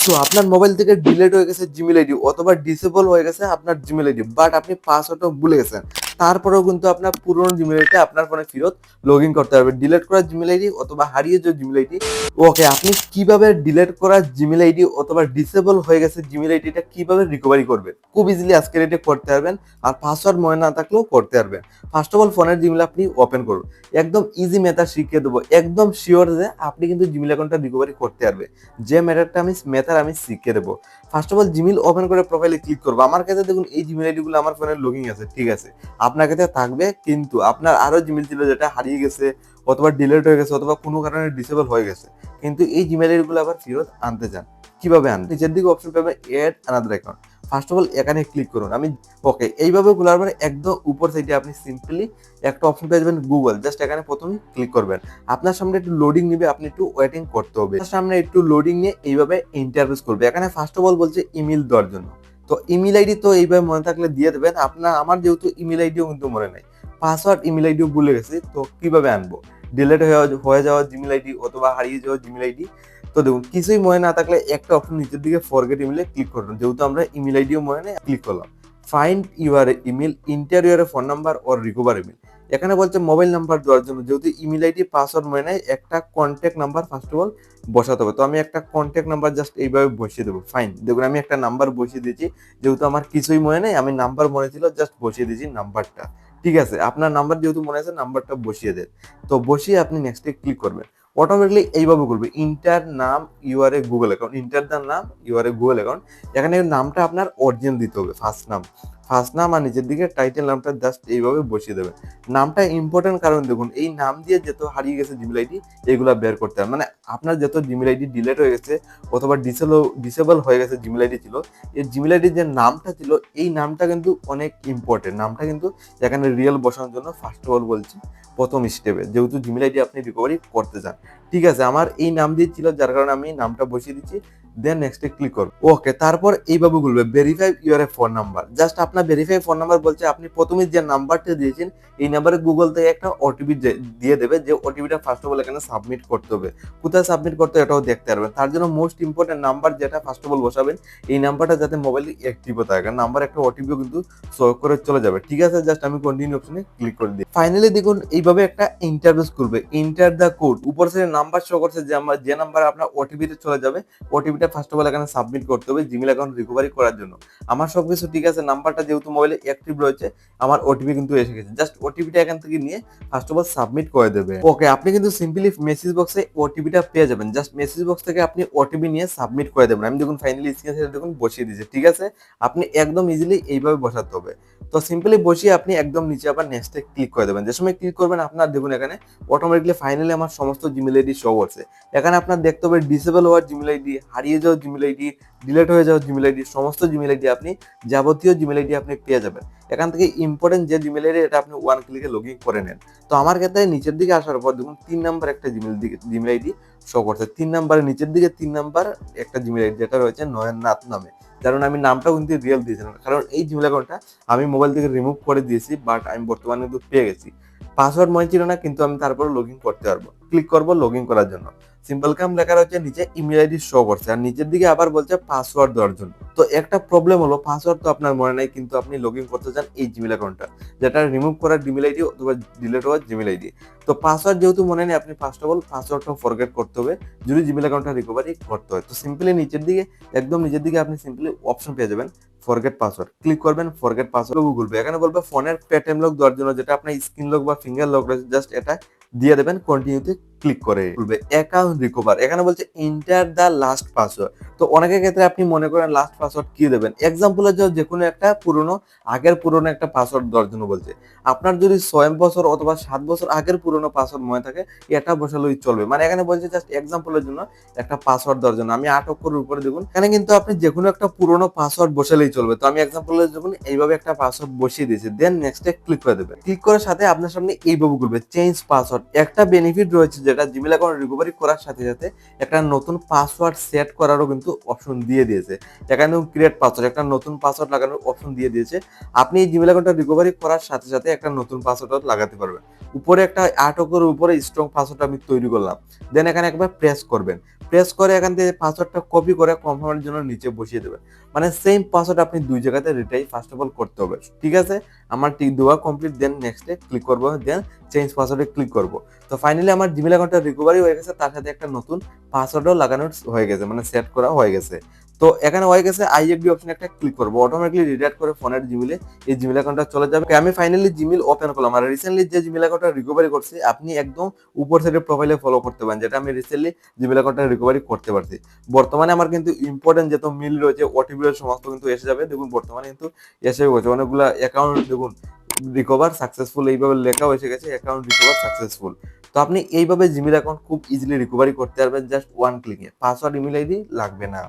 তো আপনার মোবাইল থেকে ডিলিট হয়ে গেছে জিমেইল আইডি অথবা ডিসেবল হয়ে গেছে আপনার জিমেইল আইডি, বাট আপনি পাসওয়ার্ডটা ভুলে গেছেন। তারপরেও কিন্তু আপনার পুরনো জিমেইল আইডিটা আপনার ফোনে ফেরত লগ ইন করতে হবে। ডিলিট করা জিমেইল আইডি অথবা হারিয়ে যাওয়া জিমেইল আইডি। ওকে, আপনি কিভাবে ডিলিট করা জিমেইল আইডি অথবা ডিসেবল হয়ে গেছে জিমেইল আইডিটা কিভাবে রিকভারি করবেন, খুব ইজিলি আজকের এটা করতে পারবেন। আর পাসওয়ার্ড মনে না থাকলেও করতে পারবেন। ফার্স্ট অফ অল ফোনের জিমেইল আপনি ওপেন করুন। একদম ইজি মেথড শিখিয়ে দেবো, একদম শিওর যে আপনি কিন্তু জিমেইল অ্যাকাউন্টটা রিকভারি করতে পারবেন। যে মেথড আমি শিখিয়ে দেবো। First of all Gmail open করে প্রোফাইলে ক্লিক করবো। আমার কাছে দেখুন এই জিমেইল আইডি গুলো আমার ফোনে লগইন আছে, ঠিক আছে। আপনার কাছে থাকবে, কিন্তু আপনার আরো জিমেইল ছিল যেটা হারিয়ে গেছে অথবা ডিলিট হয়ে গেছে অথবা কোনো কারণে ডিসেবল হয়ে গেছে, কিন্তু এই জিমেইল আইডি গুলো আবার ফেরত আনতে চান। কিভাবে আনবেন? নিচের দিকে অপশন পাবেন add another account. First of all এখানে ক্লিক করুন। আমি ওকে, এইভাবে খোলার পরে একদম উপর সাইডে আপনি সিম্পলি একটা অপশন পেয়ে যাবেন গুগল। জাস্ট এখানে প্রথমে ক্লিক করবেন। আপনার সামনে একটু লোডিং নিবে, আপনি একটু ওয়েটিং করতে হবে। আপনার সামনে একটু লোডিং নিয়ে এইভাবে ইন্টারফেস করবে। এখানে ফার্স্ট অফ অল বলছে ইমেল দেওয়ার জন্য। তো ইমেল আইডি তো এইভাবে মনে থাকলে দিয়ে দেবেন। আমার যেহেতু ইমেল আইডিও কিন্তু মনে নাই, পাসওয়ার্ড ইমেল আইডিও ভুলে গেছি, তো কিভাবে আনবো? ডিলিট হয়ে যাওয়া জিমেল আইডি অথবা হারিয়ে যাওয়া জিমেল আইডি। তো দেখুন কিছুই মনে না থাকলে একটা অপশন নিচের দিকে ফরগেট ইমেলে ক্লিক করুন। যেহেতু আমরা ইমেল আইডিও মনে নেই, ক্লিক করলাম। Find your email, inter your phone number or recover email. এখানে বলছে মোবাইল নাম্বার দেওয়ার জন্য। যেহেতু ইমেল আইডি পাসওয়ার্ড মনে নেই, একটা contact number first of all বসাতে হবে। তো আমি একটা কন্ট্যাক্ট নাম্বার জাস্ট এইভাবে বসিয়ে দেবো। ফাইন, দেখুন আমি একটা নাম্বার বসিয়ে দিয়েছি। যেহেতু আমার কিছুই মনে নেই, আমি নাম্বার মনে ছিল, জাস্ট বসিয়ে দিয়েছি নাম্বারটা। ঠিক আছে, আপনার নাম্বার যেহেতু মনে আছে নাম্বারটা বসিয়ে দেন। তো বসিয়ে আপনি নেক্সটে ক্লিক করবেন। অটোমেটিকলি এইভাবে করবে, ইন্টার নাম your a Google account, enter the নাম ইউআর এ গুগল অ্যাকাউন্ট। এখানে নামটা আপনার অরিজিনাল দিতে হবে, ফার্স্ট নাম আর নিচের দিকে টাইটেল নামটা জাস্ট এইভাবে বসিয়ে দেবেন। নামটা ইম্পর্টেন্ট, কারণ দেখুন এই নাম দিয়ে যত হারিয়ে গেছে জিমেল আইডি এগুলা বের করতে হবে। মানে আপনার যত জিমেল আইডি ডিলিট হয়ে গেছে অথবা ডিসেবল হয়ে গেছে জিমেল আইডি ছিল, এই জিমেল আইডির যে নামটা ছিল এই নামটা কিন্তু অনেক ইম্পর্টেন্ট। নামটা কিন্তু এখানে রিয়েল বসানোর জন্য ফার্স্ট অফ অল বলছি প্রথম স্টেপে, যেহেতু জিমেল আইডি আপনি রিকভারি করতে চান। ঠিক আছে, আমার এই নাম দিয়ে ছিল যার কারণে আমি নামটা বসিয়ে দিচ্ছি। দেন নেক্সটে ক্লিক করব। ওকে, তারপর এইভাবে বলবে verify your A phone number. Just আপনার ভেরিফাই ফোন নাম্বার বলছে আপনি প্রথমে যে নাম্বারটা দিয়েছেন এই নাম্বারে গুগল থেকে একটা ওটিপি দিয়ে দেবে, যে ওটিপিটা ফার্স্ট অফ অল এখানে সাবমিট করতে হবে। কোথায় সাবমিট করতে হবে এটাও দেখতে পারবেন। তার জন্য মোস্ট ইম্পর্টেন্ট নাম্বার যেটা ফার্স্ট অফ অল বসাবেন, এই নাম্বারটা যাতে মোবাইলে অ্যাক্টিভ থাকে, কারণ নাম্বার একটা ওটিপিও কিন্তু শো করে চলে যাবে। ঠিক আছে, জাস্ট আমি কন্টিনিউ অপশনে ক্লিক করে দিই। ফাইনালি দেখুন এইভাবে একটা ইন্টারফেস করবে, ইন্টার দ্য কোড। উপর থেকে নাম্বার শো করছে যে নাম্বার আপনার ওটিপিতে চলে যাবে, ওটিপিটা ফার্স্ট অফ অল এখানে সাবমিট করতে হবে জিমেল অ্যাকাউন্ট রিকভারি করার জন্য। আমার সবকিছু ঠিক আছে, নাম্বারটা যেহেতু মোবাইলে অ্যাক্টিভ রয়েছে, আমার ওটিপি কিন্তু এসে গেছে। জাস্ট ওটিপিটা এখান থেকে নিয়ে ফার্স্ট অফ অল সাবমিট করে দেবে। ওকে, আপনি কিন্তু সিম্পলি মেসেজ বক্সে ওটিপিটা পেয়ে যাবেন। জাস্ট মেসেজ বক্স থেকে আপনি ওটিপি নিয়ে সাবমিট করে দেবেন। আমি দেখুন ফাইনালি স্ক্রিনে দেখুন বসিয়ে দিয়েছে। ঠিক আছে, আপনি একদম ইজিলি এইভাবে বসাতে হবে। তো সিম্পলি বসিয়ে আপনি একদম নিচে আবার নেক্সটে ক্লিক করে দেবেন। যে সময় ক্লিক করবেন আপনার দেখুন এখানে অটোমেটিকলি ফাইনালি আমার সমস্ত জিমেল আইডি শো করছে। এখানে আপনার দেখতে হবে ডিসেবল হওয়ার জিমেল আইডি, হারিয়ে যাওয়া জিমেল আইডি, ডিলিট হয়ে যাওয়া জিমেল আইডি, সমস্ত জিমেল আইডি আপনি যাবতীয় জিমেল আইডি আপনি পেয়ে যাবেন। এখান থেকে ইম্পর্টেন্ট যে জিমেল আইডি এটা আপনি ওয়ান ক্লিকে লগ ইন করে নেন। তো আমার ক্ষেত্রে নিচের দিকে আসার পর দেখুন 3 নাম্বার একটা জিমেল আইডি শো করছে। 3 নাম্বারের নিচের দিকে 3 নাম্বার একটা জিমেল আইডি যেটা রয়েছে নয়ননাথ নামে। কারণ আমি নামটাও কিন্তু রিয়েল দিয়েছিলাম, কারণ এই জিমেল অ্যাকাউন্টটা আমি মোবাইল থেকে রিমুভ করে দিয়েছি, বাট আমি বর্তমানে কিন্তু পেয়ে গেছি। পাসওয়ার্ড মনে ছিল না, কিন্তু আমি তারপরে লগ ইন করতে পারবো। ক্লিক করবো লগ ইন করার জন্য। সিম্পল কাম লেখা রয়েছে, নিচে ইমেল আইডি শো করছে, আর নিচের দিকে আবার বলছে পাসওয়ার্ড দেওয়ার জন্য। তো একটা প্রবলেম হলো পাসওয়ার্ড তো আপনার মনে নাই, কিন্তু আপনি লগ ইন করতে চান এই জিমেল অ্যাকাউন্টটা, যেটা রিমুভ করার জিমেল আইডি অথবা ডিলিট হওয়ার জিমেল আইডি। তো পাসওয়ার্ড যেহেতু মনে নেই, আপনি ফার্স্ট অফ অল পাসওয়ার্ডটা ফরগেট করতে হবে যদি জিমেল অ্যাকাউন্টটা রিকভারি করতে হয়। তো সিম্পলি নিচের দিকে একদম নিচের দিকে আপনি সিম্পলি অপশন পেয়ে যাবেন ফরগেট পাসওয়ার্ড। ক্লিক করবেন, ফরগেট পাসওয়ার্ড বলবে। এখানে বলবে ফোনের পেটিএম লক দেওয়ার জন্য, যেটা আপনার স্ক্রিন লক বা ফিঙ্গার লক রয়েছে, জাস্ট এটা দিয়ে দেবেন। কন্টিনিউতে ক্লিক করে বলবে অ্যাকাউন্ট রিকভার। এখানে বলছে এন্টার দ্য লাস্ট পাসওয়ার্ড। তো অনেকের ক্ষেত্রে আপনি মনে করেন লাস্ট পাসওয়ার্ড কি দেবেন, এক্সাম্পলের জন্য যে কোনো একটা আগের পুরনো একটা পাসওয়ার্ড দেওয়ার জন্য বলছে। আপনার যদি 6 বছর অথবা 7 বছর আগের পুরনো পাসওয়ার্ড মনে থাকে, এটা বসালেই চলবে। মানে এখানে বলছে জাস্ট এক্সাম্পলের জন্য একটা পাসওয়ার্ড দেওয়ার জন্য। আমি 8 অক্ষরের উপরে দেখুন, এখানে কিন্তু আপনি যে কোনো একটা পুরনো পাসওয়ার্ড বসালেই চলবে। তো আমি এক্সাম্পলের জন্য এইভাবে একটা পাসওয়ার্ড বসিয়ে দিয়েছি। দেন নেক্সটে ক্লিক করে দেবেন। ক্লিক করার সাথে আপনার সামনে এইভাবে বলবে চেঞ্জ পাসওয়ার্ড। একটা বেনিফিট রয়েছে যেটা জিমেল অ্যাকাউন্ট রিকভারি করার সাথে সাথে একটা নতুন পাসওয়ার্ড সেট করারও কিন্তু অপশন দিয়ে দিয়েছে। এখানে ক্রিয়েট পাসওয়ার্ড একটা নতুন পাসওয়ার্ড লাগানোর অপশন দিয়ে দিয়েছে। আপনি এই জিমেল অ্যাকাউন্টটা রিকভারি করার সাথে সাথে একটা নতুন পাসওয়ার্ড লাগাতে পারবেন। উপরে একটা আটকের উপরে স্ট্রং পাসওয়ার্ড আমি তৈরি করলাম। দেন এখানে একবার প্রেস করবেন। প্রেস করে এখান থেকে পাসওয়ার্ডটা কপি করে কনফার্মের জন্য নিচে বসিয়ে দেবেন। মানে সেম পাসওয়ার্ড আপনি দুই জায়গাতে রিটাই ফার্স্ট অফ অল করতে হবে। ঠিক আছে? আমার টিক দেওয়া কমপ্লিট। দেন নেক্সটে ক্লিক করব। দেন চেঞ্জ পাসওয়ার্ডে ক্লিক করব। তো ফাইনালি আমার জিমেল অ্যাকাউন্টটা রিকভারি হয়ে গেছে। তার সাথে একটা নতুন পাসওয়ার্ডও লাগানো হয়ে গেছে, মানে সেট করা হয়ে গেছে। তো এখানে হয়ে গেছে, আই এগ্রি অপশনে একটা ক্লিক করব। অটোমেটিক্যালি রিডাইরেক্ট করে ফোনের জিমেলে এই জিমেল অ্যাকাউন্টটা চলে যাবে। আমি ফাইনালি জিমেল ওপেন করলাম। আর রিসেন্টলি যে জিমেল অ্যাকাউন্টটা রিকভারি করছি আপনি একদম উপর সাইডে প্রোফাইলে ফলো করতে পারেন, যেটা আমি রিসেন্টলি জিমেল অ্যাকাউন্টটা রিকভারি করতে পারছি। বর্তমানে আমার কিন্তু ইম্পর্টেন্ট যত মিল রয়েছে ওটিপি সমস্ত কিন্তু এসে যাবে। দেখুন বর্তমানে কিন্তু এসে গেছে অনেকগুলা অ্যাকাউন্ট। দেখুন রিকভার সাকসেসফুল এইভাবে লেখাও এসে গেছে, অ্যাকাউন্ট রিকভার সাকসেসফুল। তো আপনি এইভাবে জিমেল অ্যাকাউন্ট খুব ইজিলি রিকভারি করতে পারবেন জাস্ট ওয়ান ক্লিকে। পাসওয়ার্ড ইমেল আইডি লাগবে না।